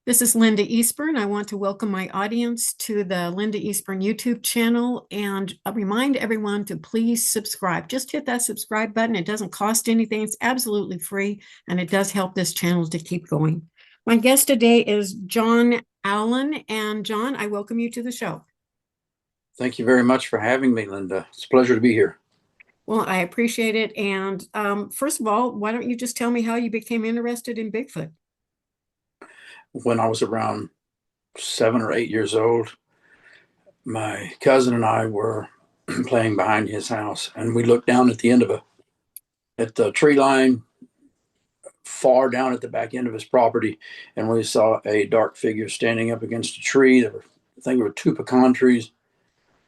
This is Linda Eastburn. I want to welcome my audience to the Linda Eastburn YouTube channel and I remind everyone to please subscribe. Just hit that subscribe button. It doesn't cost anything. It's absolutely free and it does help this channel to keep going. My guest today is John Allen. And John, I welcome you to the show. Thank you very much for having me, Linda. It's a pleasure to be here. Well, I appreciate it. And first of all, why don't you just tell me how you became interested in Bigfoot? When I was around 7 or 8 years old, my cousin and I were playing behind his house, and we looked down at the end of at the tree line far down at the back end of his property, and we saw a dark figure standing up against a tree. I think there were two pecan trees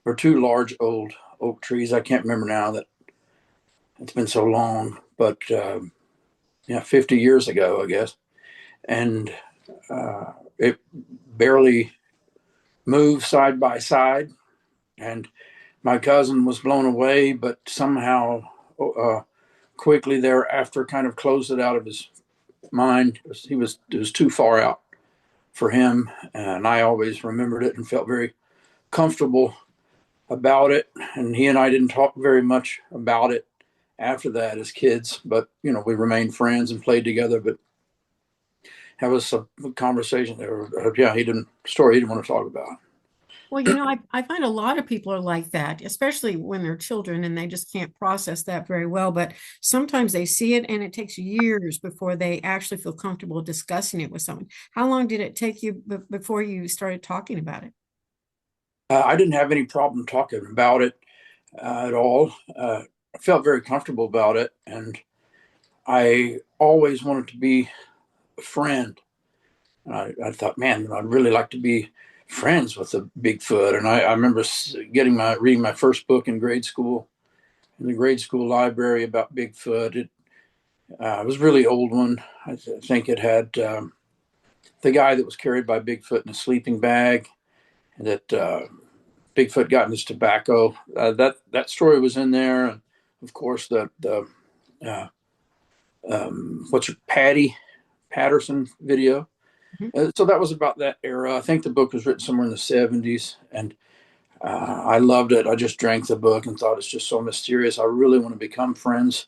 or two large old oak trees. I can't remember now that it's been so long, but yeah, 50 years ago, I guess. And it barely moved side by side, and my cousin was blown away, but somehow uh, quickly thereafter kind of closed it out of his mind. It was too far out for him, and I always remembered it and felt very comfortable about it. And he and I didn't talk very much about it after that as kids, but we remained friends and played together. But that was a conversation there. Yeah, he didn't want to talk about. Well, I find a lot of people are like that, especially when they're children and they just can't process that very well. But sometimes they see it and it takes years before they actually feel comfortable discussing it with someone. How long did it take you before you started talking about it? I didn't have any problem talking about it at all. I felt very comfortable about it, and I always wanted to be a friend. And I thought, man, I'd really like to be friends with a Bigfoot. And I remember reading my first book in grade school, in the grade school library about Bigfoot. It was a really old one. Think it had the guy that was carried by Bigfoot in a sleeping bag, and that Bigfoot got in his tobacco. That story was in there, and of course the uh, what's your Patty Patterson video. Mhm. So that was about that era. I think the book was written somewhere in the 70s, and I loved it. I just drank the book and thought it's just so mysterious. I really want to become friends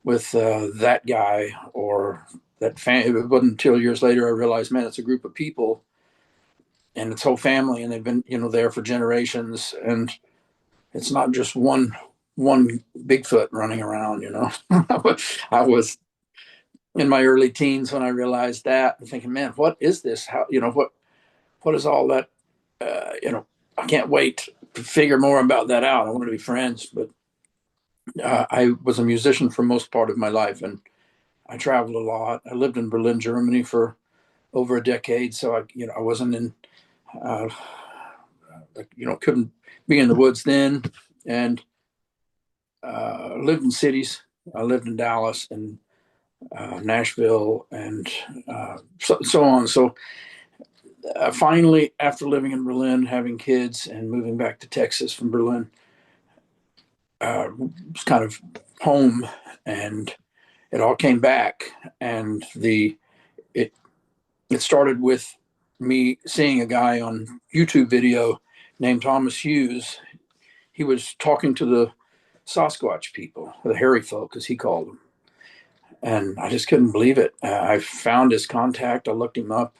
with that guy or that fan. It wasn't until years later I realized, man, it's a group of people and its whole family, and they've been there for generations, and it's not just one Bigfoot running around. I was in my early teens when I realized that, and thinking, man, what is this? How what is all that? I can't wait to figure more about that out. I want to be friends, but I was a musician for most part of my life, and I traveled a lot. I lived in Berlin, Germany for over a decade, so I wasn't in, uh, couldn't be in the woods then, and lived in cities. I lived in Dallas and Nashville and so on. So finally, after living in Berlin, having kids, and moving back to Texas from Berlin, was kind of home, and it all came back. And it it started with me seeing a guy on YouTube video named Thomas Hughes. He was talking to the Sasquatch people, the hairy folk, as he called them, and I just couldn't believe it. I found his contact. I looked him up.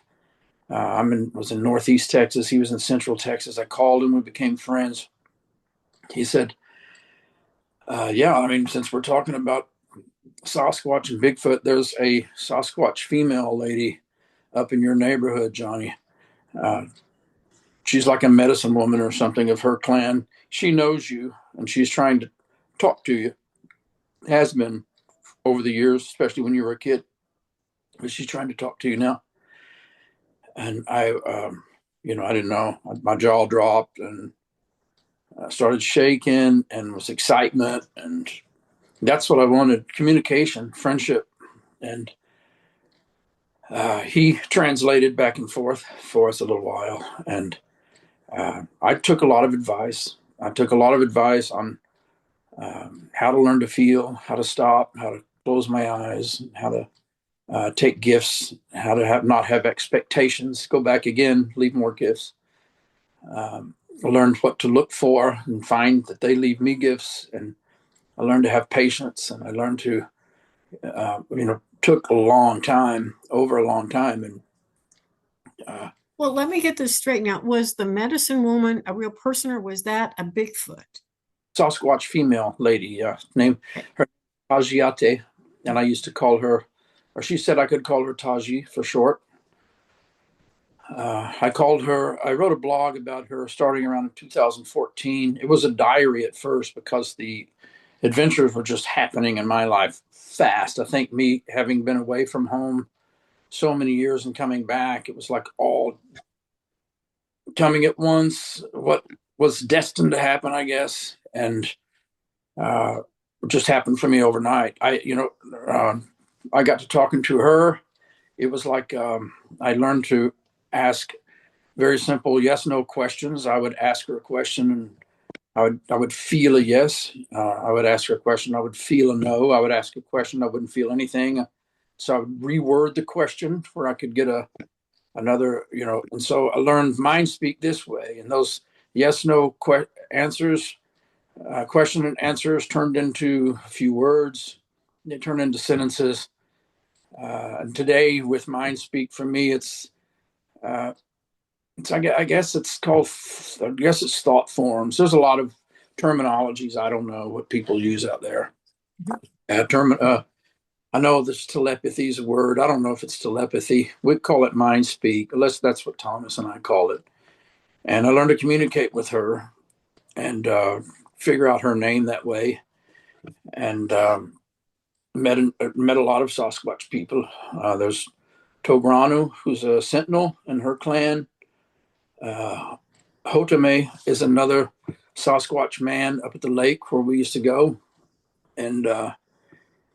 Was in Northeast Texas. He was in Central Texas. I called him. We became friends. He said, "Yeah, I mean, since we're talking about Sasquatch and Bigfoot, there's a Sasquatch female lady up in your neighborhood, Johnny. Uh, she's like a medicine woman or something of her clan. She knows you, and she's trying to talk to you. Has been over the years, especially when you were a kid, but she's trying to talk to you now." And I didn't know. My jaw dropped, and I started shaking, and was excitement, and that's what I wanted: communication, friendship, and he translated back and forth for us a little while, and I took a lot of advice. I took a lot of advice on how to learn to feel, how to stop, how to close my eyes, how to take gifts, how to not have expectations, go back again, leave more gifts. I learned what to look for and find that they leave me gifts. And I learned to have patience, and I learned to, took a long time, over a long time. And Well, let me get this straight now. Was the medicine woman a real person or was that a Bigfoot? Sasquatch female lady, named her Tajiate, and I used to call her, or she said I could call her Taji for short. I wrote a blog about her starting around 2014. It was a diary at first because the adventures were just happening in my life fast. I think me having been away from home so many years and coming back, it was like all coming at once, what was destined to happen, I guess. And uh, just happened for me overnight. I got to talking to her. It was like I learned to ask very simple yes no questions. I would ask her a question and I would feel a yes. I would ask her a question. I would feel a no. I would ask a question. I wouldn't feel anything. So I would reword the question where I could get another. And so I learned mind speak this way. And those yes no answers, question and answers turned into a few words. They turned into sentences. And today with mind speak for me, uh, I guess it's called, I guess it's thought forms. There's a lot of terminologies. I don't know what people use out there. I know this telepathy is a word. I don't know if it's telepathy. We call it mind speak, unless that's what Thomas and I call it. And I learned to communicate with her and figure out her name that way. And met a lot of Sasquatch people. There's Togranu, who's a sentinel in her clan. Uh, Hotame is another Sasquatch man up at the lake where we used to go, and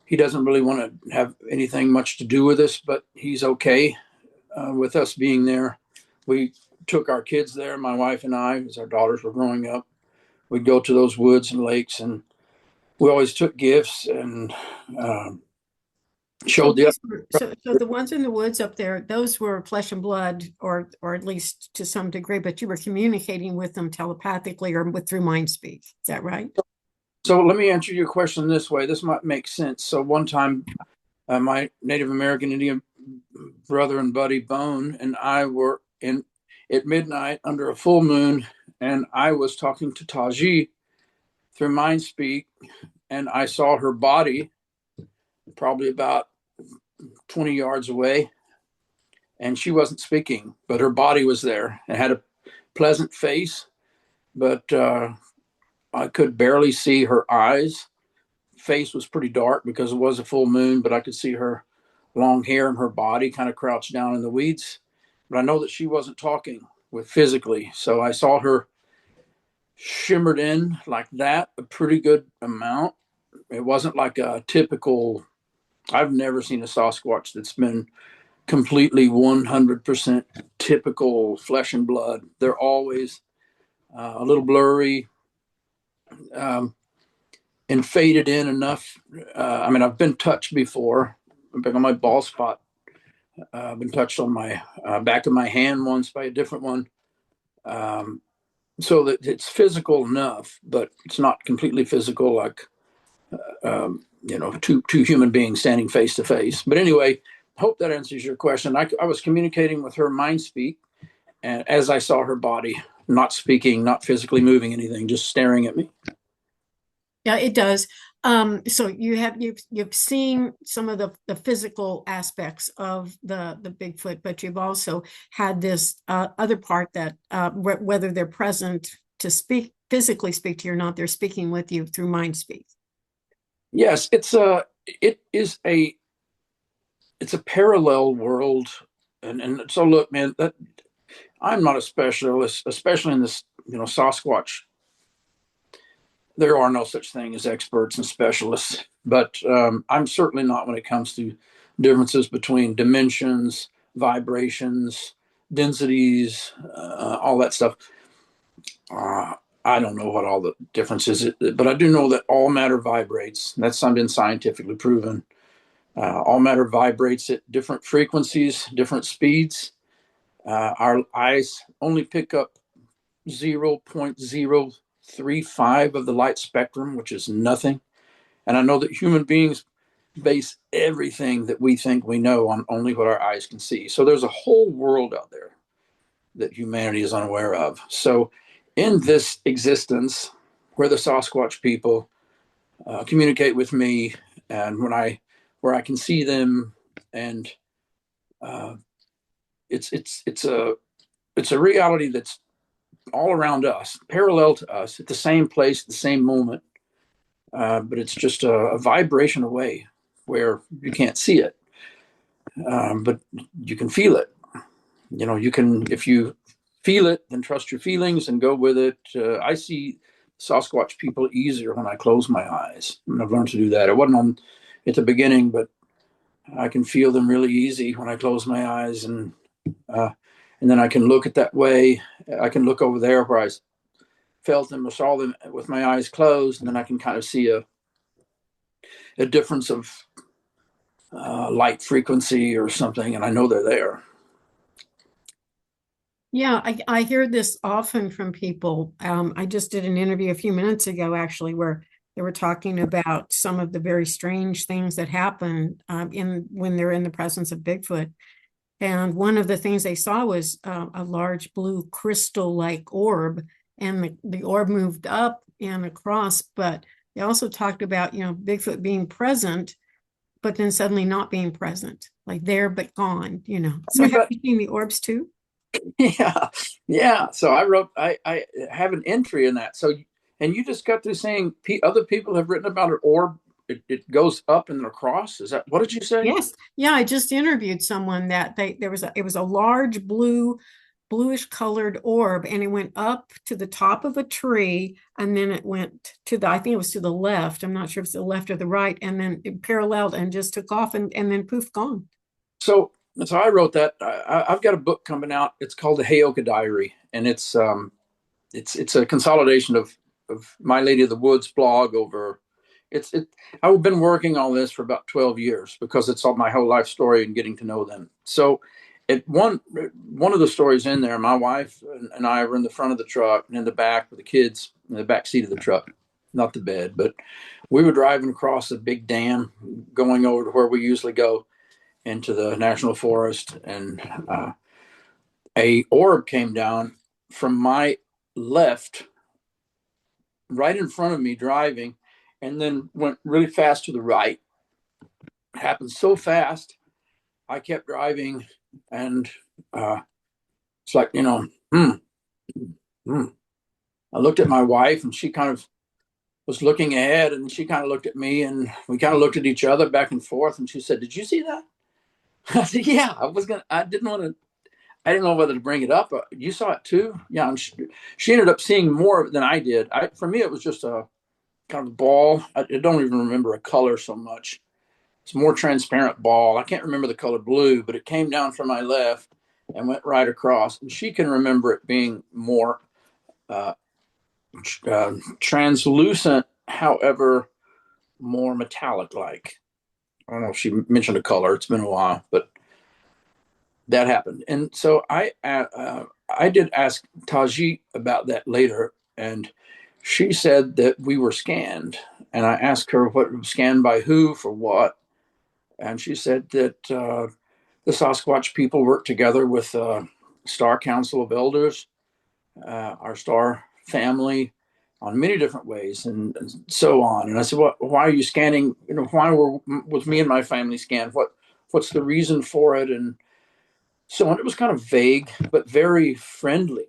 he doesn't really want to have anything much to do with us, but he's okay with us being there. We took our kids there, my wife and I, as our daughters were growing up. We'd go to those woods and lakes, and we always took gifts and So showed the. these were so the ones in the woods up there, those were flesh and blood, or at least to some degree, but you were communicating with them telepathically or through mind speak. Is that right? So let me answer your question this way. This might make sense. So one time, my Native American Indian brother and buddy Bone and I were in at midnight under a full moon, and I was talking to Taji through mind speak, and I saw her body probably about 20 yards away, and she wasn't speaking, but her body was there and had a pleasant face, but I could barely see her eyes. Face was pretty dark because it was a full moon, but I could see her long hair and her body kind of crouched down in the weeds. But I know that she wasn't talking with physically. So I saw her shimmered in like that a pretty good amount. It wasn't like a typical, I've never seen a Sasquatch that's been completely 100% typical flesh and blood. They're always a little blurry, um, and faded in enough. I've been touched before. I've been on my ball spot. I've been touched on my back of my hand once by a different one. Um, so that it's physical enough, but it's not completely physical like two human beings standing face to face. But anyway, hope that answers your question. I was communicating with her mind speak, and as I saw her body, not speaking, not physically moving anything, just staring at me. Yeah, it does. So you've seen some of the physical aspects of the Bigfoot, but you've also had this other part that whether they're present to speak physically speak to you or not, they're speaking with you through mind speak. Yes, it is it's a parallel world, and so look, man, that I'm not a specialist, especially in this, Sasquatch. There are no such thing as experts and specialists, but I'm certainly not when it comes to differences between dimensions, vibrations, densities, all that stuff. Uh, I don't know what all the difference is, but I do know that all matter vibrates. That's been scientifically proven. All matter vibrates at different frequencies, different speeds. Our eyes only pick up 0.035 of the light spectrum, which is nothing. And I know that human beings base everything that we think we know on only what our eyes can see. So there's a whole world out there that humanity is unaware of. So in this existence, where the Sasquatch people communicate with me, and where I can see them, and uh, it's a reality that's all around us, parallel to us, at the same place, the same moment. But it's just a vibration away where you can't see it, but you can feel it. You know, you can, if you feel it, then trust your feelings and go with it. I see Sasquatch people easier when I close my eyes. And I've learned to do that. It wasn't on at the beginning, but I can feel them really easy when I close my eyes, uh, and then I can look at that way. I can look over there where I felt them or saw them with my eyes closed, and then I can kind of see a difference of light frequency or something, and I know they're there. Yeah, I hear this often from people. I just did an interview a few minutes ago, actually, where they were talking about some of the very strange things that happen in when they're in the presence of Bigfoot. And one of the things they saw was a large blue crystal-like orb, and the orb moved up and across. But they also talked about, Bigfoot being present, but then suddenly not being present, like there but gone. So You have bet. you seen the orbs too? Yeah, yeah. So I have an entry in that. So, and you just got through saying other people have written about it, or it goes up and then across. Is that what did you say? Yes. Yeah, I just interviewed someone that it was a large bluish colored orb, and it went up to the top of a tree, and then it went to I think it was to the left. I'm not sure if it's the left or the right, and then it paralleled and just took off, and then poof, gone. So, so I wrote that. I've got a book coming out. It's called the Heyoka Diary, and it's a consolidation of My Lady of the Woods blog over. It. I've been working on this for about 12 years because it's all my whole life story and getting to know them. So, one of the stories in there, my wife and I were in the front of the truck and in the back with the kids in the back seat of the truck, not the bed, but we were driving across a big dam, going over to where we usually go into the national forest, and a orb came down from my left, right in front of me driving, and then went really fast to the right. It happened so fast, I kept driving, and it's like, hmm. I looked at my wife, and she kind of was looking ahead, and she kind of looked at me, and we kind of looked at each other back and forth, and she said, "Did you see that?" I said, "Yeah, I didn't know whether to bring it up. You saw it too?" Yeah, and she ended up seeing more than I did. For me, it was just a kind of a ball. I don't even remember a color so much. It's a more transparent ball. I can't remember the color blue, but it came down from my left and went right across. And she can remember it being more uh, translucent, however, more metallic like. I don't know if she mentioned a color. It's been a while, but that happened. And so I did ask Taji about that later, and she said that we were scanned. And I asked her what scanned by who for what, and she said that the Sasquatch people work together with Star Council of Elders, our Star family, on many different ways, and so on. And I said, "What? Why are you scanning? Why was me and my family scanned? What's the reason for it?" And so on. It was kind of vague, but very friendly.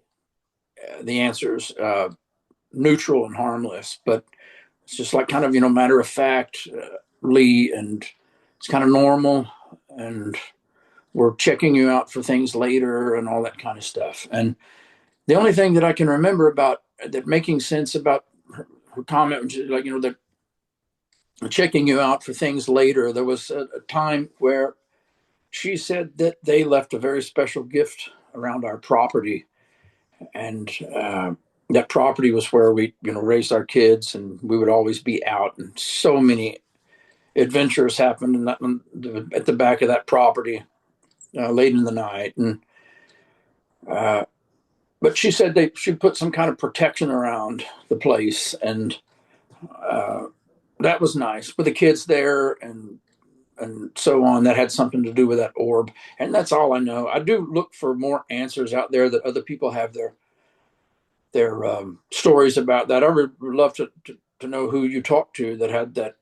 The answers neutral and harmless, but it's just like kind of matter of fact, Lee, and it's kind of normal, and we're checking you out for things later and all that kind of stuff. And the only thing that I can remember about that making sense about her comment, which is like that checking you out for things later, there was a time where she said that they left a very special gift around our property, and that property was where we raised our kids, and we would always be out, and so many adventures happened in that at the back of that property late in the night, and uh, but she said she put some kind of protection around the place, and uh, that was nice with the kids there and so on. That had something to do with that orb, and that's all I know. I do look for more answers out there that other people have their stories about that. I would love to know who you talked to that had that.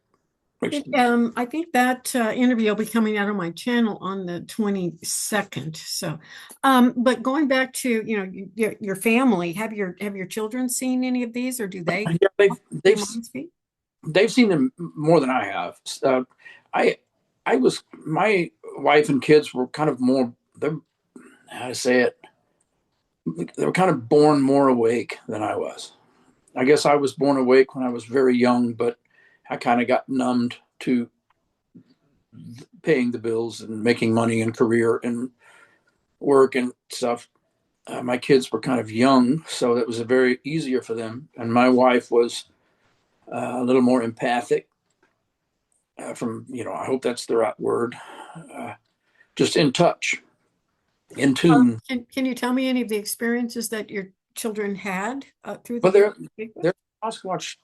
I think that interview will be coming out on my channel on the 22nd. So, but going back to, your family, have your children seen any of these, or do they Yeah, their minds speak? they've seen them more than I have. I I was my wife and kids were kind of more. They're how to say it. They were kind of born more awake than I was. I guess I was born awake when I was very young, but I kind of got numbed to paying the bills and making money and career and work and stuff. My kids were kind of young, so it was a very easier for them. And my wife was a little more empathic. From I hope that's the right word. Uh, just in touch, in tune. Can you tell me any of the experiences that your children had through the But years? there's a Sasquatch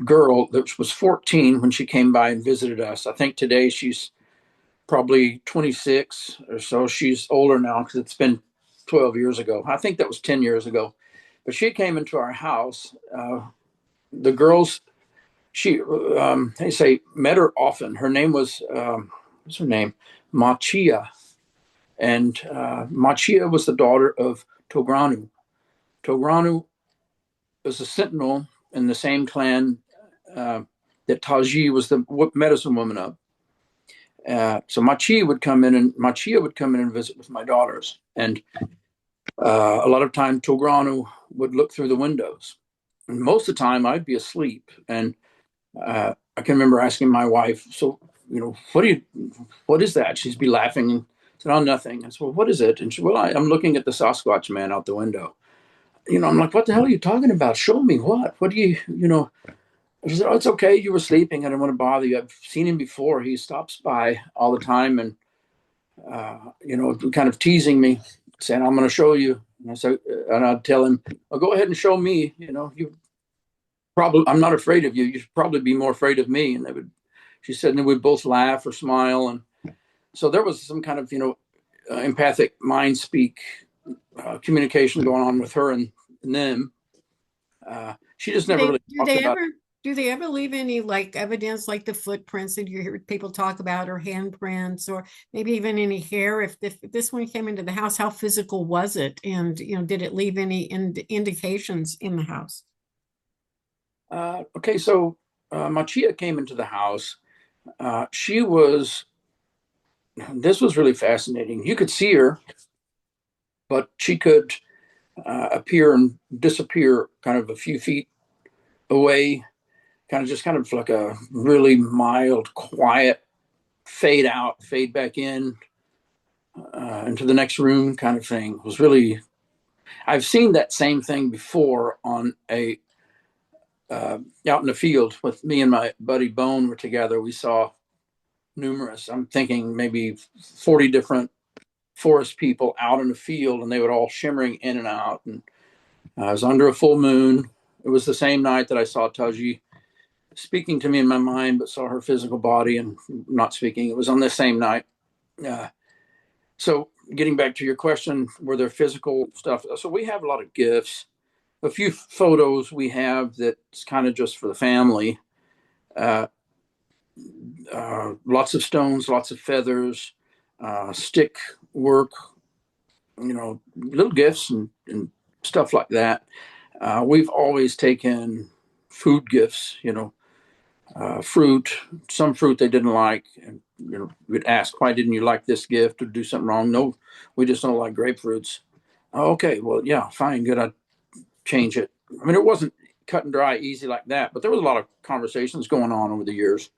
girl that was 14 when she came by and visited us. I think today she's probably 26 or so. She's older now because it's been 12 years ago. I think that was 10 years ago. But she came into our house. The girls, they say, met her often. Her name was, what's her name? Machia. And Machia was the daughter of Togranu. Togranu was a sentinel in the same clan uh, that Taji was the medicine woman of. So Machia would come in and visit with my daughters, and a lot of time Togranu would look through the windows. And most of the time I'd be asleep, and I can remember asking my wife, "So, what is that?" She'd be laughing and said, "Oh, nothing." I said, "Well, what is it?" And she, "Well, I'm looking at the Sasquatch man out the window." I'm like, "What the hell are you talking about? Show me what? What do you?" She said, "Oh, it's okay. You were sleeping. I didn't want to bother you. I've seen him before. He stops by all the time, and kind of teasing me, saying, 'I'm going to show you.'" And I'd tell him, "Well, go ahead and show me. You probably, I'm not afraid of you. You should probably be more afraid of me." And she said, and then we'd both laugh or smile, and so there was some kind of empathic mind speak communication going on with her and them. She just Do never they really do talked they about. ever do they ever leave any like evidence like the footprints that you hear people talk about or handprints or maybe even any hair? If this one came into the house, how physical was it? And did it leave any indications in the house? Okay, so Machia came into the house. She was. This was really fascinating. You could see her, but she could appear and disappear kind of a few feet away, kind of like a really mild, quiet fade out, fade back in into the next room kind of thing. It was really, I've seen that same thing before on out in the field with me and my buddy Bone were together. We saw numerous, I'm thinking maybe 40 different forest people out in the field, and they were all shimmering in and out. And I was under a full moon. It was the same night that I saw Taji speaking to me in my mind, but saw her physical body and not speaking. It was on the same night. Uh, so, getting back to your question, were there physical stuff? So, we have a lot of gifts, a few photos we have that's kind of just for the family. Uh, Lots of stones, lots of feathers, stick work, little gifts and stuff like that. We've always taken food gifts, fruit, some fruit they didn't like. And, we'd ask, why didn't you like this gift or do something wrong? No, we just don't like grapefruits. Oh, okay, well, yeah, fine, good. I'd change it. I mean, it wasn't cut and dry, easy like that, but there was a lot of conversations going on over the years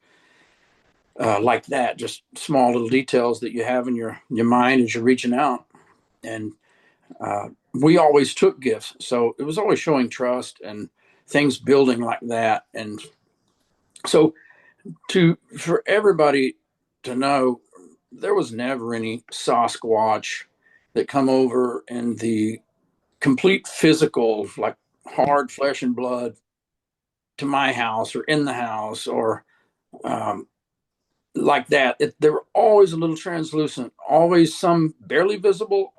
like that, just small little details that you have in your mind as you're reaching out. And we always took gifts. So it was always showing trust and things building like that. And so For everybody to know, there was never any Sasquatch that come over in the complete physical, like hard flesh and blood, to my house or in the house or um, like that. They were always a little translucent, always some barely visible.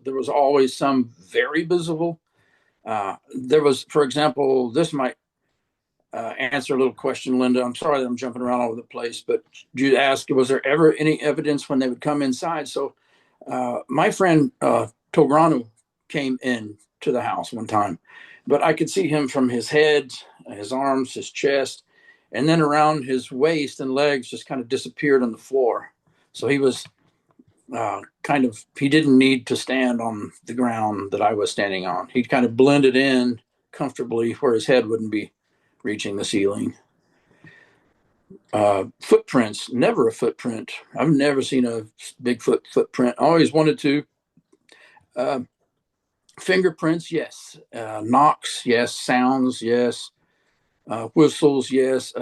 There was always some very visible. There was, for example, this might answer a little question, Linda. I'm sorry that I'm jumping around all over the place, but you asked, was there ever any evidence when they would come inside? So my friend Togranu came in to the house one time, but I could see him from his head, his arms, his chest, and then around his waist and legs just kind of disappeared on the floor. So he was he didn't need to stand on the ground that I was standing on. He kind of blended in comfortably where his head wouldn't be reaching the ceiling. Footprints, never a footprint. I've never seen a Bigfoot footprint. I always wanted to. Uh, Fingerprints, yes. Knocks, yes. Sounds, yes. Whistles, yes.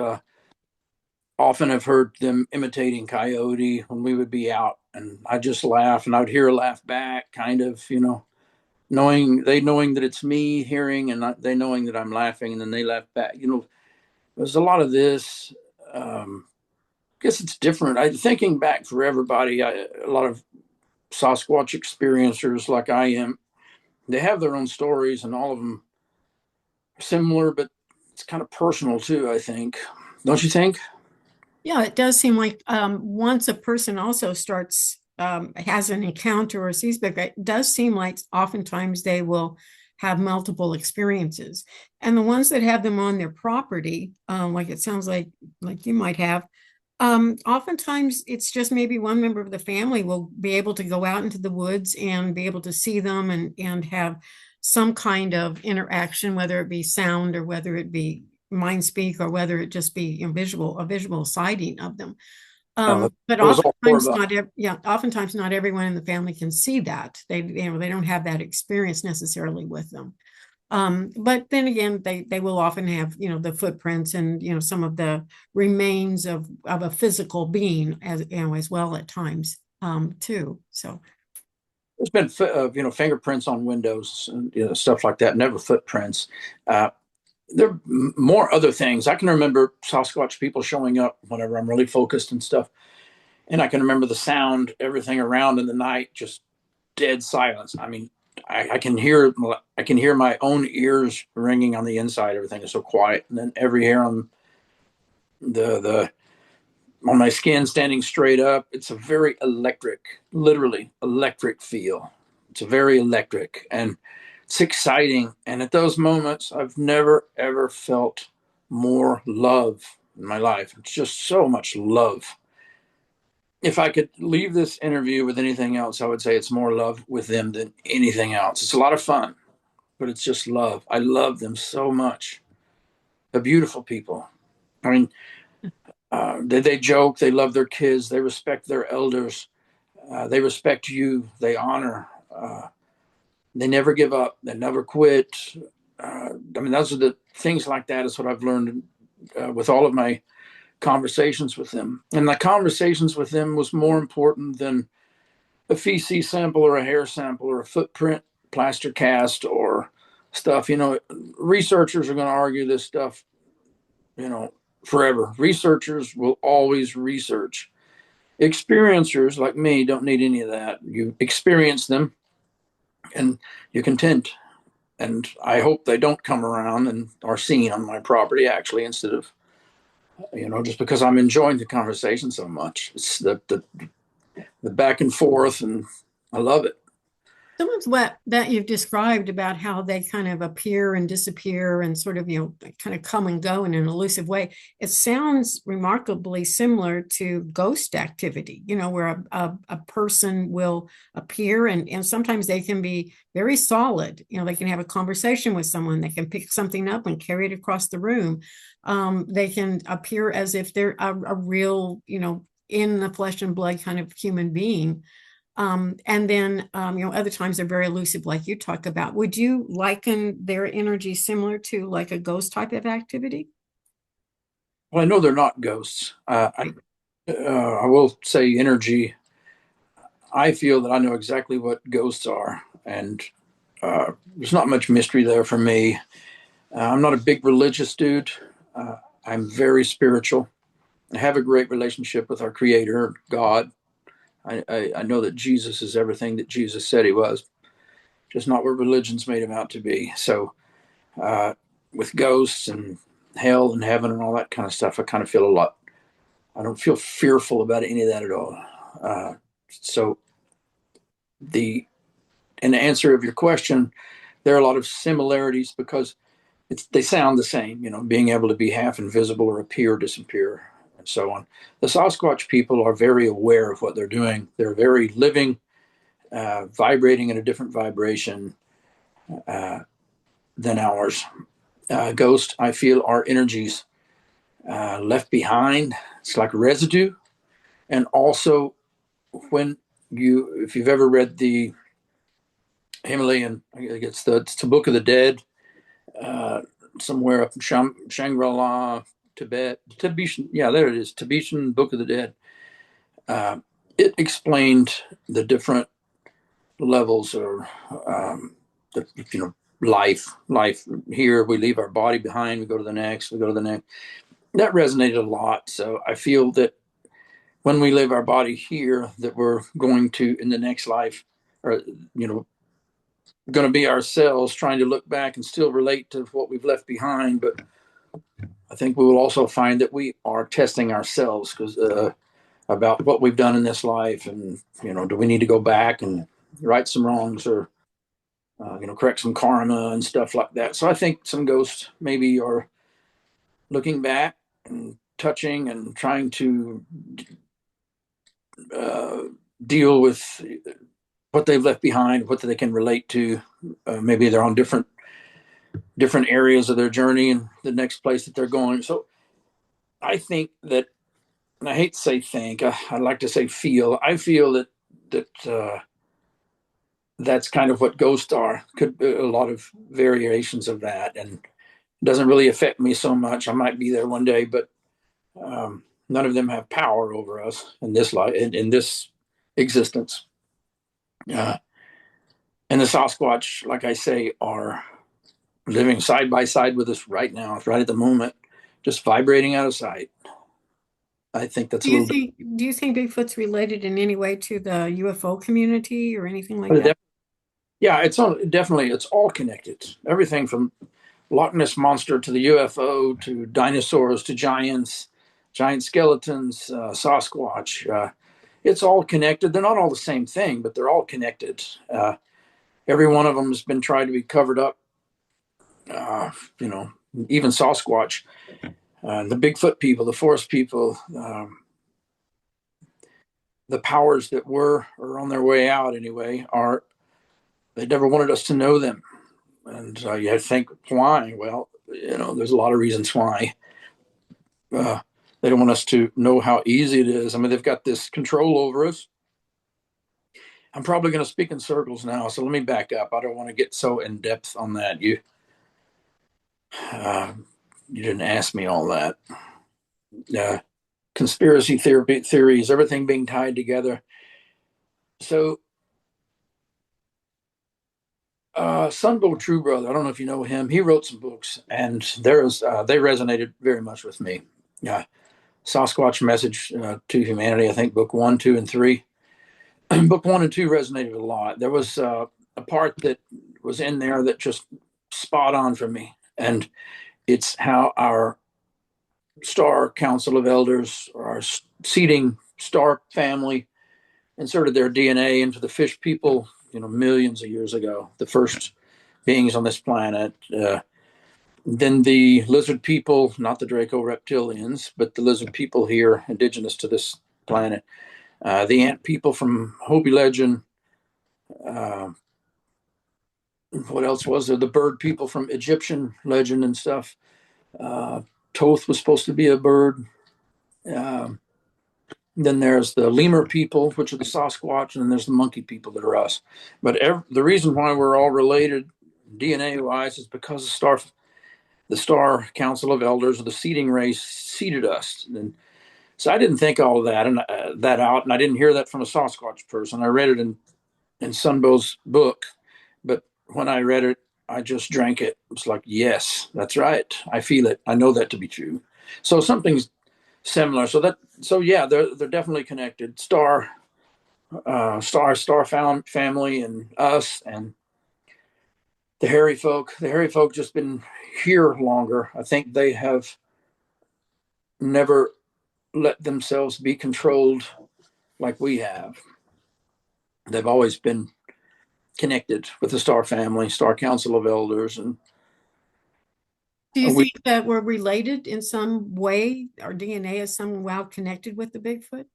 Often I've heard them imitating coyote when we would be out, and I just laugh, and I would hear a laugh back, kind of, knowing that it's me hearing, and not, they knowing that I'm laughing, and then they laugh back. There's a lot of this. I guess it's different. Thinking back for everybody, a lot of Sasquatch experiencers like I am, they have their own stories, and all of them are similar, but it's kind of personal too, I think. Don't you think? Yeah, it does seem like once a person also starts has an encounter or sees Bigfoot, it does seem like oftentimes they will have multiple experiences, and the ones that have them on their property, like it sounds like you might have, oftentimes it's just maybe one member of the family will be able to go out into the woods and be able to see them and have some kind of interaction, whether it be sound or whether it be mind speak or whether it just be a visual sighting of them. But It was all four of oftentimes us. oftentimes not everyone in the family can see that. They don't have that experience necessarily with them. But then again, they will often have, the footprints and, some of the remains of a physical being as well at times, too. So There's been fingerprints on windows and stuff like that. Never footprints. Uh, there are more other things. I can remember Sasquatch people showing up whenever I'm really focused and stuff. And I can remember the sound, everything around in the night, just dead silence. I mean, I can hear my own ears ringing on the inside. Everything is so quiet, and then every hair on the on my skin standing straight up. It's a very electric, literally electric feel. It's a very electric, and it's exciting. And at those moments, I've never ever felt more love in my life. It's just so much love. If I could leave this interview with anything else, I would say it's more love with them than anything else. It's a lot of fun, but it's just love. I love them so much. They're beautiful people. I mean, they joke, they love their kids, they respect their elders, they respect you, they honor, they never give up, they never quit. I mean, those are the things like that is what I've learned with all of my conversations with them. And the conversations with them was more important than a feces sample or a hair sample or a footprint plaster cast or stuff. Researchers are going to argue this stuff, you know, forever. Researchers will always research. Experiencers like me don't need any of that. You experience them and you're content. And I hope they don't come around and are seen on my property actually instead of, just because I'm enjoying the conversation so much. It's the back and forth, and I love it. some of what that you've described about how they kind of appear and disappear and sort of, kind of come and go in an elusive way, it sounds remarkably similar to ghost activity, where a person will appear and sometimes they can be very solid. They can have a conversation with someone, they can pick something up and carry it across the room. They can appear as if they're a real, in the flesh and blood kind of human being. And then, other times they're very elusive, like you talk about. Would you liken their energy similar to like a ghost type of activity? Well, I know they're not ghosts. I will say energy. I feel that I know exactly what ghosts are, and there's not much mystery there for me. I'm not a big religious dude. Uh, I'm very spiritual. I have a great relationship with our Creator, God. I know that Jesus is everything that Jesus said he was, just not what religion's made him out to be. So, uh, with ghosts and hell and heaven and all that kind of stuff, I kind of feel a lot. I don't feel fearful about any of that at all. Uh, so, the in answer of your question, there are a lot of similarities because they sound the same. You know, being able to be half invisible or appear, disappear, and so on. The Sasquatch people are very aware of what they're doing. They're very living, vibrating in a different vibration uh, than ours. Ghost, I feel, are energies left behind. It's like residue. And also, if you've ever read the Himalayan, I think it's the Book of the Dead, uh, somewhere up in Shangri-La, Tibet, Tibetan, yeah, there it is, Tibetan Book of the Dead. Uh, it explained the different levels or the, life here. We leave our body behind, we go to the next, we go to the next. That resonated a lot. So I feel that when we leave our body here, that we're going to in the next life, or going to be ourselves, trying to look back and still relate to what we've left behind. But I think we will also find that we are testing ourselves because about what we've done in this life, and do we need to go back and right some wrongs, or correct some karma and stuff like that. So I think some ghosts maybe are looking back and touching and trying to uh, deal with what they've left behind, what they can relate to. Maybe they're on different areas of their journey and the next place that they're going. So I think that, and I hate to say think, I like to say feel. I feel that that's kind of what ghosts are. Could be a lot of variations of that, and it doesn't really affect me so much. I might be there one day, but none of them have power over us in this life, in this existence. Uh, and the Sasquatch, like I say, are living side by side with us right now, right at the moment, just vibrating out of sight. I think that's Do a you little think do you think Bigfoot's related in any way to the UFO community or anything like that? bit. Yeah, definitely it's all connected. Everything from Loch Ness monster to the UFO to dinosaurs to giants, giant skeletons, Sasquatch. It's all connected. They're not all the same thing, but they're all connected. Every one of them has been tried to be covered up. Uh, you know, even Sasquatch, the Bigfoot people, the forest people, the powers that were or on their way out anyway, are they never wanted us to know them. And you have to think why. Well, there's a lot of reasons why. Uh, they don't want us to know how easy it is. I mean, they've got this control over us. I'm probably going to speak in circles now, so let me back up. I don't want to get so in depth on that. Uh, you didn't ask me all that. Uh, conspiracy theories, everything being tied together. So, Sunbo True Brother, I don't know if you know him. He wrote some books, and they resonated very much with me. Yeah, Sasquatch Message to Humanity. I think book 1, 2, and 3. Book 1 and 2 resonated a lot. There was a part that was in there that just spot on for me, and it's how our Star Council of Elders, our seeding star family, inserted their DNA into the fish people, millions of years ago, the first beings on this planet. Then the lizard people, not the Draco reptilians, but the lizard people here, indigenous to this planet. The ant people from Hopi legend. Uh, what else was there? The bird people from Egyptian legend and stuff. Uh, Toth was supposed to be a bird. Um, then there's the lemur people, which are the Sasquatch, and then there's the monkey people that are us. But the reason why we're all related DNA wise is because of the Star Council of Elders, or the seating race, seated us. And so I didn't think all of that and that out, and I didn't hear that from a Sasquatch person. I read it in Sunbow's book, but when I read it, I just drank it. It's like, yes, that's right. I feel it. I know that to be true. So something's similar. So yeah, they're definitely connected. Star found family and us and the hairy folk. The hairy folk just been here longer. I think they have never let themselves be controlled like we have. They've always been connected with the Star family, Star Council of Elders, and Do you we think that we're related in some way? Our DNA is somehow connected with the Bigfoot?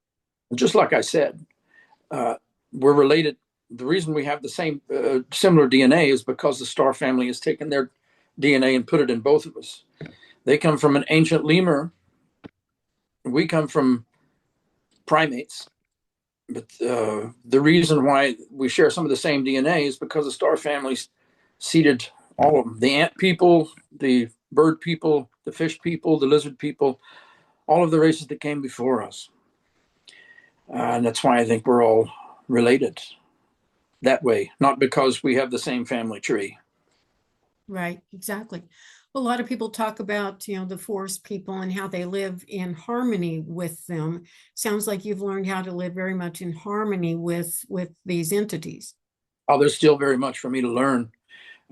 just like I said, uh, we're related. The reason we have the same similar DNA is because the Star family has taken their DNA and put it in both of us. They come from an ancient lemur. We come from primates. But the reason why we share some of the same DNA is because the Star families seeded all of them: the ant people, the bird people, the fish people, the lizard people, all of the races that came before us. And that's why I think we're all related that way, not because we have the same family tree. Right, exactly. Well, a lot of people talk about, the forest people and how they live in harmony with them. Sounds like you've learned how to live very much in harmony with these entities. Oh, there's still very much for me to learn.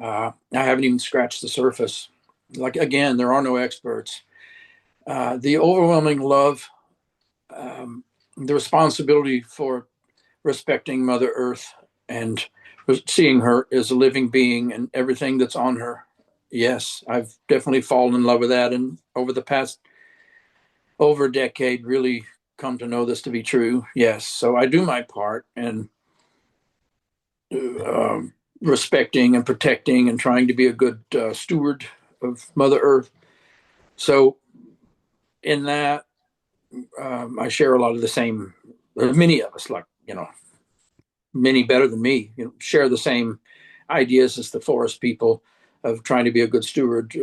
I haven't even scratched the surface. Like, again, there are no experts. The overwhelming love, the responsibility for respecting Mother Earth and seeing her as a living being and everything that's on her. Yes, I've definitely fallen in love with that. And over the past over a decade, really come to know this to be true. Yes. So I do my part and respecting and protecting and trying to be a good steward of Mother Earth. So in that, I share a lot of the same, many of us, like, many better than me, share the same ideas as the forest people of trying to be a good steward,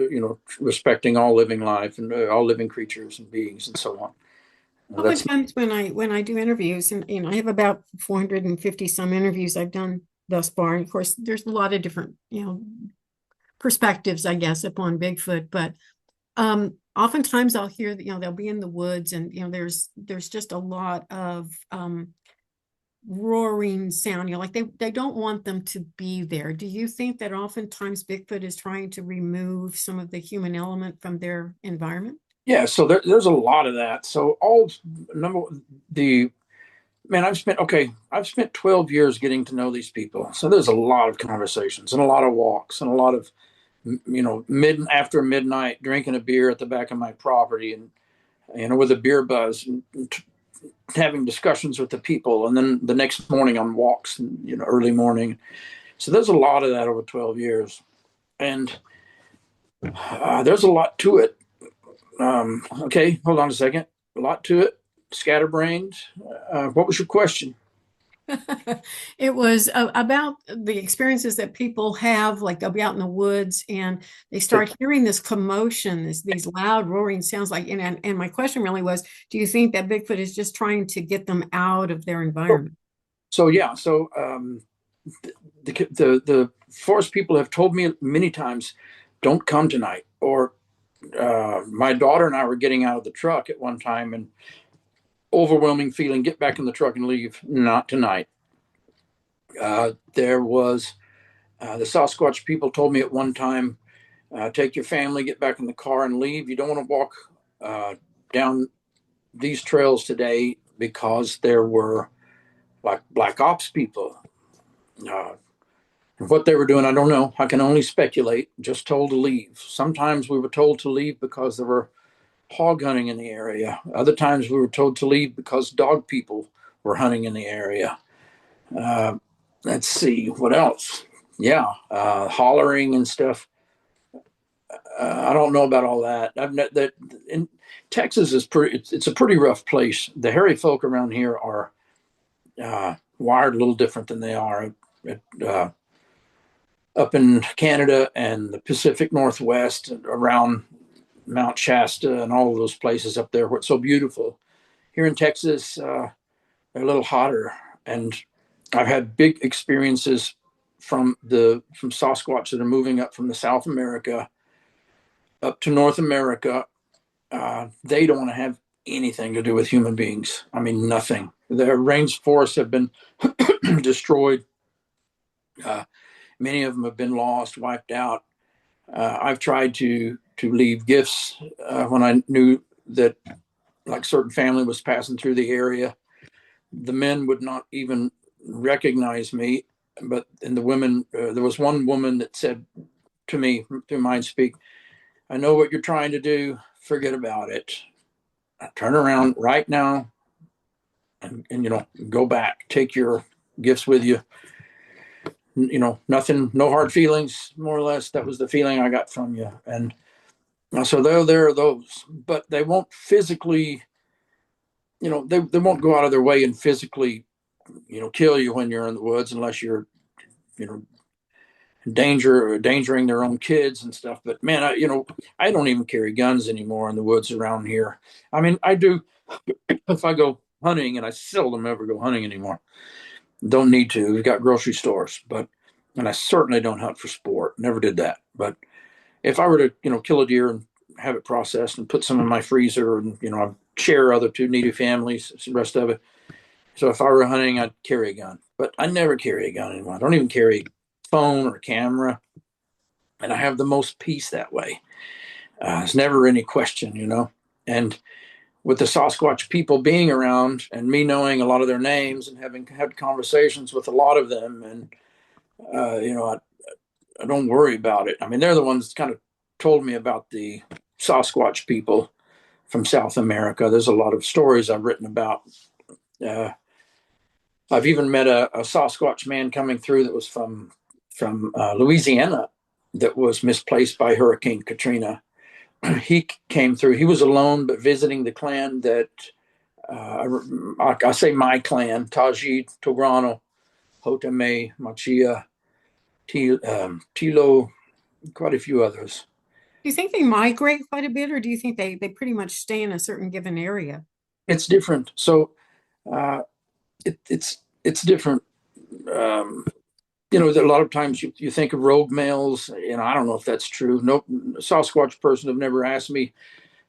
respecting all living life and all living creatures and beings and so on. That's Oftentimes when I do interviews, and I have about 450 some interviews I've done thus far. And of course, there's a lot of different, perspectives, I guess, upon Bigfoot, but oftentimes I'll hear that, they'll be in the woods and, there's just a lot of roaring sound, like they don't want them to be there. Do you think that oftentimes Bigfoot is trying to remove some of the human element from their environment? yeah. So there's a lot of that. So all number the man, I've spent 12 years getting to know these people. So there's a lot of conversations and a lot of walks and a lot of mid after midnight drinking a beer at the back of my property and with a beer buzz and having discussions with the people, and then the next morning on walks and early morning. So there's a lot of that over 12 years, and there's a lot to it. Okay, hold on a second. A lot to it. Scatterbrained. What was your question? It was about the experiences that people have, like they'll be out in the woods and they start hearing this commotion, these loud roaring sounds like, and my question really was, do you think that Bigfoot is just trying to get them out of their environment? So yeah, so the forest people have told me many times, don't come tonight. Or my daughter and I were getting out of the truck at one time, and overwhelming feeling, get back in the truck and leave. Not tonight. There was the Sasquatch people told me at one time, take your family, get back in the car and leave. You don't want to walk down these trails today because there were like black ops people. Uh, what they were doing, I don't know. I can only speculate. Just told to leave. Sometimes we were told to leave because there were hog hunting in the area. Other times we were told to leave because dog people were hunting in the area. Uh, let's see what else. Yeah, hollering and stuff. I don't know about all that. That in Texas is pretty. It's a pretty rough place. The hairy folk around here are wired a little different than they are at up in Canada and the Pacific Northwest, around Mount Shasta and all of those places up there where it's so beautiful. Here in Texas, they're a little hotter, and I've had big experiences from Sasquatch that are moving up from the South America up to North America. They don't want to have anything to do with human beings. I mean, nothing. Their rainforests have been destroyed. Uh, Many of them have been lost, wiped out. I've tried to leave gifts when I knew that like certain family was passing through the area. The men would not even recognize me, but and the women. There was one woman that said to me through Mind Speak, "I know what you're trying to do. Forget about it. Turn around right now, and go back. Take your gifts with you. Nothing, no hard feelings. More or less, that was the feeling I got from you." And so there are those, but they won't physically. They won't go out of their way and physically, kill you when you're in the woods unless you're, you know, endangering their own kids and stuff. But man, I don't even carry guns anymore in the woods around here. I mean, I do if I go hunting, and I seldom ever go hunting anymore. Don't need to. We've got grocery stores, and I certainly don't hunt for sport. Never did that. But if I were to, kill a deer and have it processed and put some in my freezer, and I share other two needy families, the rest of it. So if I were hunting, I'd carry a gun. But I never carry a gun anymore. I don't even carry a phone or camera, and I have the most peace that way. It's never any question. And with the Sasquatch people being around and me knowing a lot of their names and having had conversations with a lot of them, and I don't worry about it. I mean, they're the ones that kind of told me about the Sasquatch people from South America. There's a lot of stories I've written about. Uh, I've even met a Sasquatch man coming through that was from Louisiana that was misplaced by Hurricane Katrina. He came through. He was alone, but visiting the clan that I say my clan: Taji, Tograno, Hotame, Machia, Tilo, quite a few others. Do you think they migrate quite a bit, or do you think they pretty much stay in a certain given area? It's different. So uh, it's different. Um, a lot of times you think of rogue males. I don't know if that's true. No Sasquatch person have never asked me,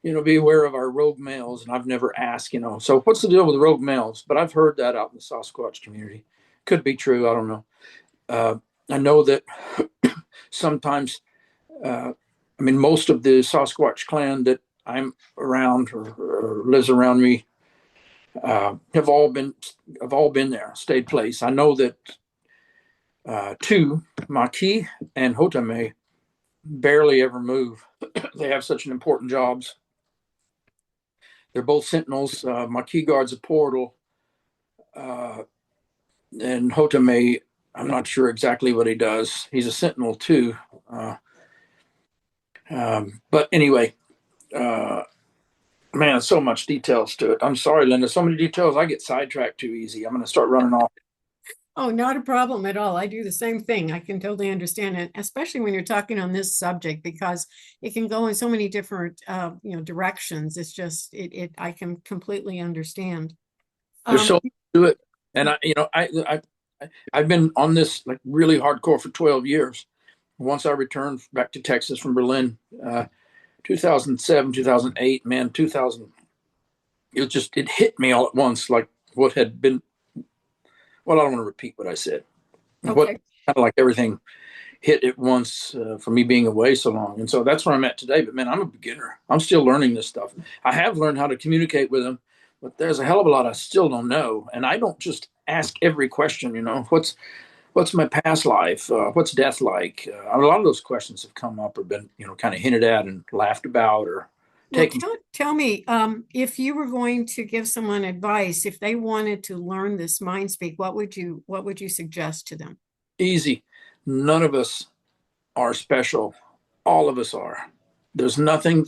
be aware of our rogue males, and I've never asked. So what's the deal with rogue males? But I've heard that out in the Sasquatch community. Could be true. I don't know. Uh, I know that sometimes, I mean, most of the Sasquatch clan that I'm around or lives around me have all been there, stayed place. I know that two, Maki and Hotame, barely ever move. They have such an important jobs. They're both sentinels. Maki guards a portal, uh, and Hotame, I'm not sure exactly what he does. He's a sentinel too. But anyway, uh, man, so much details to it. I'm sorry, Linda. So many details. I get sidetracked too easy. I'm going to start running off. Oh, not a problem at all. I do the same thing. I can totally understand it, especially when you're talking on this subject, because it can go in so many different, directions. It's just I can completely understand. There's Um, so much to it, and I've been on this like really hardcore for 12 years. Once I returned back to Texas from Berlin, 2007, 2008, man, 2000. It hit me all at once, like what had been. Well, I don't want to repeat what I said. What okay. kind of like everything hit at once for me being away so long. And so that's where I'm at today. But man, I'm a beginner. I'm still learning this stuff. I have learned how to communicate with them, but there's a hell of a lot I still don't know. And I don't just ask every question, what's my past life? What's death like? A lot of those questions have come up or been, kind of hinted at and laughed about or Well, taken tell me, if you were going to give someone advice, if they wanted to learn this mind speak, what would you suggest to them? easy. None of us are special. All of us are. There's nothing,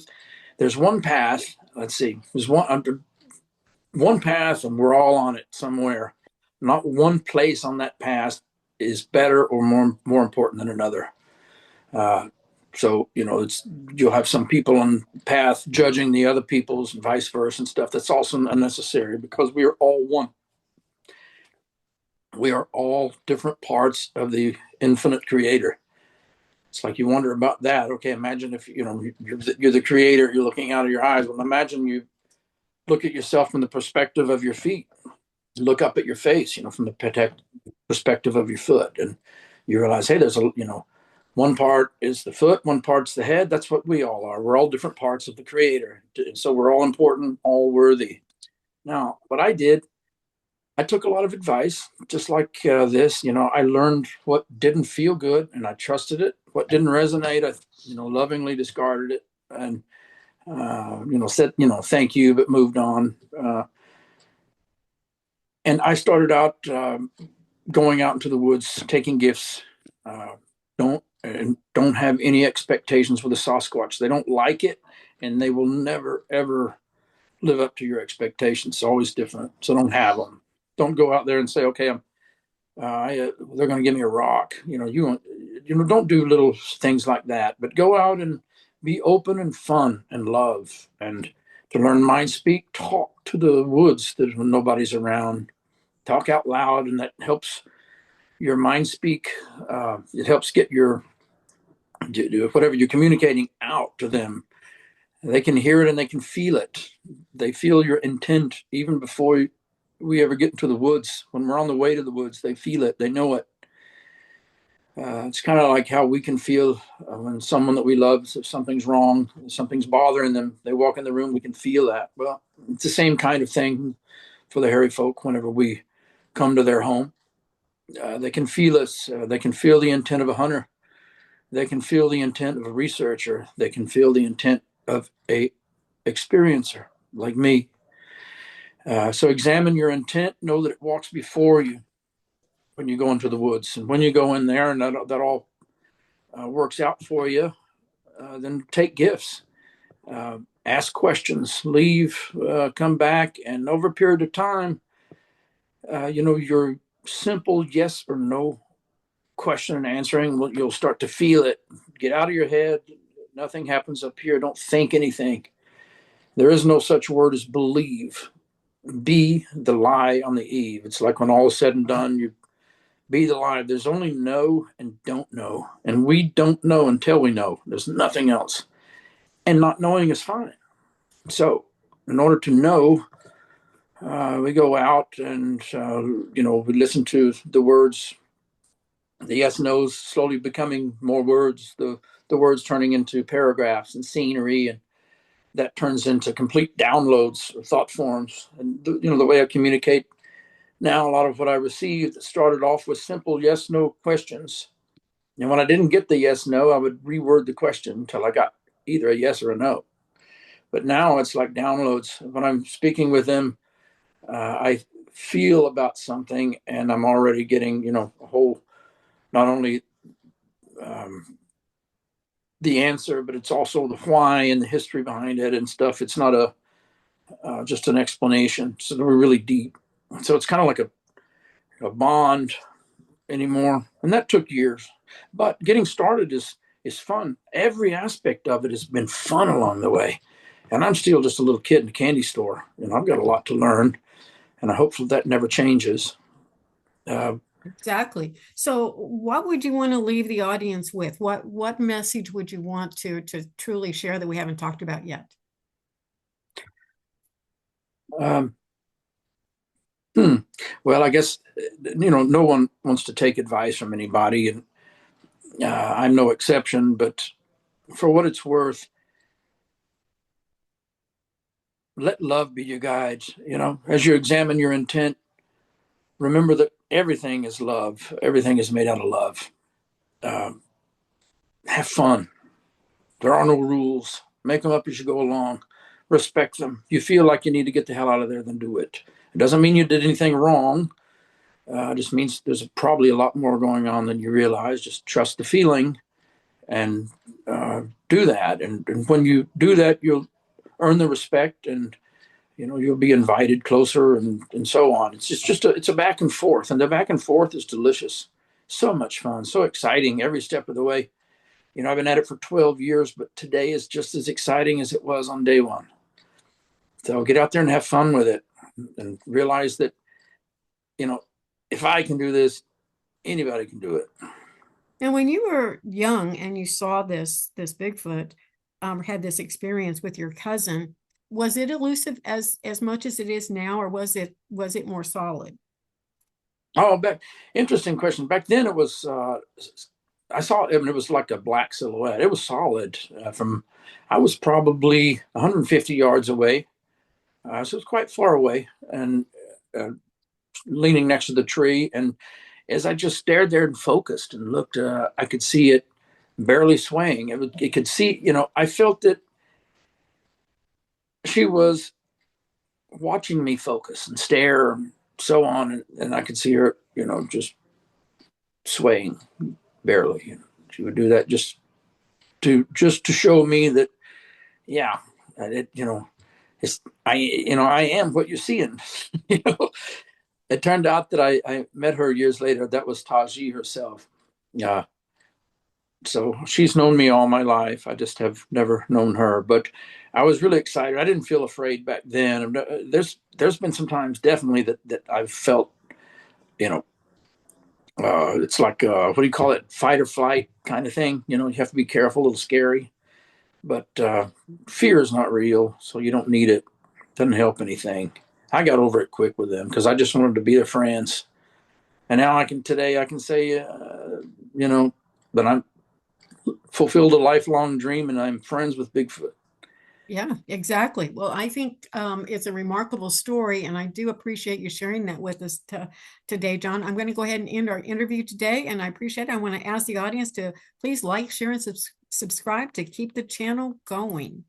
there's one path. Let's see. There's one path, and we're all on it somewhere. Not one place on that path is better or more important than another. Uh, so it's you'll have some people on path judging the other people's and vice versa and stuff. That's also unnecessary because we are all one. We are all different parts of the infinite creator. It's like you wonder about that. Okay, imagine if you're the creator, you're looking out of your eyes. Well, imagine you look at yourself from the perspective of your feet. Look up at your face, from the perspective of your foot, and you realize, hey, there's one part is the foot, one part's the head. That's what we all are. We're all different parts of the creator. So we're all important, all worthy. Now, what I did, I took a lot of advice, just like this. I learned what didn't feel good, and I trusted it. What didn't resonate, I lovingly discarded it, and said thank you, but moved on. And I started out going out into the woods, taking gifts. Don't have any expectations with a Sasquatch. They don't like it, and they will never ever live up to your expectations. It's always different. So don't have them. Don't go out there and say, okay, they're going to give me a rock. Don't do little things like that. But go out and be open and fun and love, and to learn mind speak. Talk to the woods when nobody's around. Talk out loud, and that helps your mind speak. It helps get your whatever you're communicating out to them. They can hear it and they can feel it. They feel your intent even before we ever get into the woods. When we're on the way to the woods, they feel it. They know it. It's kind of like how we can feel when someone that we love, if something's wrong, something's bothering them, they walk in the room, we can feel that. Well, it's the same kind of thing for the hairy folk whenever we come to their home. They can feel us. They can feel the intent of a hunter. They can feel the intent of a researcher. They can feel the intent of a experiencer like me. So examine your intent. Know that it walks before you when you go into the woods. And when you go in there and that all works out for you, then take gifts. Ask questions. Leave, come back. And over a period of time, your simple yes or no question and answering, you'll start to feel it. Get out of your head. Nothing happens up here. Don't think anything. There is no such word as believe. Be the lie on the eve. It's like when all is said and done, you be the lie. There's only know and don't know. And we don't know until we know. There's nothing else. And not knowing is fine. So, in order to know, we go out and, we listen to the words, the yes nos slowly becoming more words, the words turning into paragraphs and scenery, and that turns into complete downloads or thought forms. And the way I communicate now, a lot of what I received started off with simple yes no questions. And when I didn't get the yes no, I would reword the question until I got either a yes or a no. But now it's like downloads. When I'm speaking with them, I feel about something, and I'm already getting a whole, not only um, the answer, but it's also the why and the history behind it and stuff. It's not just an explanation. So we're really deep. So it's kind of like a bond anymore, and that took years. But getting started is fun. Every aspect of it has been fun along the way, and I'm still just a little kid in a candy store. I've got a lot to learn, and I hope that never changes. Exactly. So what would you want to leave the audience with? What message would you want to truly share that we haven't talked about yet? Um, hmm. Well, I guess no one wants to take advice from anybody, and I'm no exception. But for what it's worth, let love be your guide. As you examine your intent, remember that everything is love. Everything is made out of love. Um, have fun. There are no rules. Make them up as you go along. Respect them. If you feel like you need to get the hell out of there, then do it. It doesn't mean you did anything wrong. It just means there's probably a lot more going on than you realize. Just trust the feeling and do that. And when you do that, you'll earn the respect, and you'll be invited closer, and so on. It's a back and forth, and the back and forth is delicious. So much fun, so exciting every step of the way. I've been at it for 12 years, but today is just as exciting as it was on day one. So get out there and have fun with it and realize that, you know, if I can do this, anybody can do it. And when you were young and you saw this Bigfoot, had this experience with your cousin, was it elusive as much as it is now, or was it more solid? Oh, interesting question. Back then it was, I saw it and it was like a black silhouette. It was solid I was probably 150 yards away. So it was quite far away and uh, leaning next to the tree. And as I just stared there and focused and looked, I could see it barely swaying. It could see, I felt that she was watching me focus and stare and so on. And I could see her, just swaying barely. And she would do that just to show me that, yeah, it, it's, I am what you're seeing. you know, it turned out that I met her years later. That was Taji herself. Yeah. So she's known me all my life. I just have never known her, but I was really excited. I didn't feel afraid back then. There's been some times definitely that I've felt, you know, it's like what do you call it, fight or flight kind of thing. You have to be careful, a little scary, but fear is not real, so you don't need it. Doesn't help anything. I got over it quick with them because I just wanted to be their friends, and now today I can say, you know, that I'm fulfilled a lifelong dream and I'm friends with Bigfoot. Yeah, exactly. Well, I think it's a remarkable story, and I do appreciate you sharing that with us today, John. I'm going to go ahead and end our interview today, and I appreciate it. I want to ask the audience to please like, share, and subscribe to keep the channel going.